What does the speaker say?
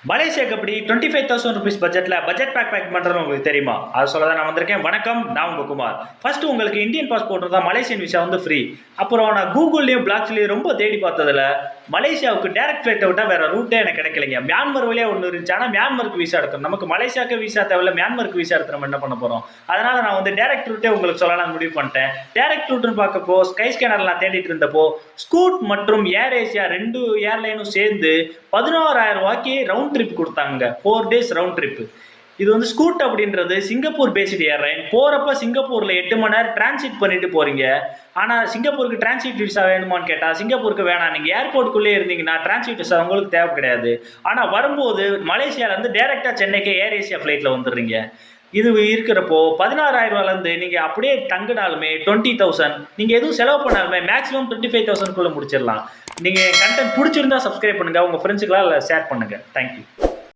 மலேசியாக்கு அப்படி 25,000 rupees budget back பண்ணுறது உங்களுக்கு தெரியுமா? அது சொல்ல தான் நான் வந்திருக்கேன். வணக்கம், நான் உங்கள் குமார். ஃபர்ஸ்ட் உங்களுக்கு இந்தியன் பாஸ்போர்ட் இருந்தால் மலேசியன் விசா வந்து ஃப்ரீ. அப்புறம் நான் கூகுள்லேயும் பிளாக்ஸ்லேயும் ரொம்ப தேடி பார்த்ததில் மலேசியாவுக்கு டேரக்ட் ஃப்ளைட்டை விட்டால் வேறு ரூட்டே எனக்கு கிடைக்கலைங்க. மியான்மர் வழியாக ஒன்று இருந்துச்சு, ஆனால் மியான்மருக்கு விசா எடுத்தோம். நமக்கு மலேசியாவுக்கு விசா தேவையில்ல, மியான்மருக்கு விசா எடுத்து நம்ம என்ன பண்ண போகிறோம்? அதனால் நான் வந்து டேரக்ட் ரூட்டே உங்களுக்கு சொல்லலாம் முடிவு பண்ணிட்டேன். டேரக்ட் ரூட்னு பார்க்கப்போ ஸ்கை ஸ்கேனர் நான் தேடிட்டு இருந்தப்போ ஸ்கூட் மற்றும் ஏர் ஏசியா 2 ஏர்லைனும் சேர்ந்து 16,000 ரூபாய்க்கு ரவுண்ட் ட்ரிப் கொடுத்தாங்க. 4 டேஸ் ரவுண்ட் ட்ரிப். இது வந்து ஸ்கூட் அப்படின்றது சிங்கப்பூர் பேஸ்டு ஏர்லைன். போறப்ப சிங்கப்பூர்ல 8 மணி நேரம் டிரான்சிட் பண்ணிட்டு போறீங்க. ஆனா சிங்கப்பூருக்கு டிரான்சிட் விசா வேணுமான்னு கேட்டா சிங்கப்பூருக்கு வேணாம். நீங்க ஏர்போர்ட்டுக்குள்ளே இருந்தீங்கன்னா டிரான்சிட் விசா உங்களுக்கு தேவை கிடையாது. ஆனா வரும்போது மலேசியால இருந்து டைரக்டா சென்னைக்கு ஏர் ஏசியா ஃபிளைட்ல வந்துடுறீங்க. இது இருக்கிறப்போ 16,000 ரூபாயில இருந்து நீங்க அப்படியே தங்கினாலுமே 20,000, நீங்க எதுவும் செலவு பண்ணாலுமே மேக்ஸிமம் 25,000 குள்ள முடிச்சிடலாம். நீங்க கண்டென்ட் பிடிச்சிருந்தா சப்ஸ்கிரைப் பண்ணுங்க, உங்க ஃப்ரெண்ட்ஸுக்கெல்லாம் ஷேர் பண்ணுங்க. தேங்க்யூ.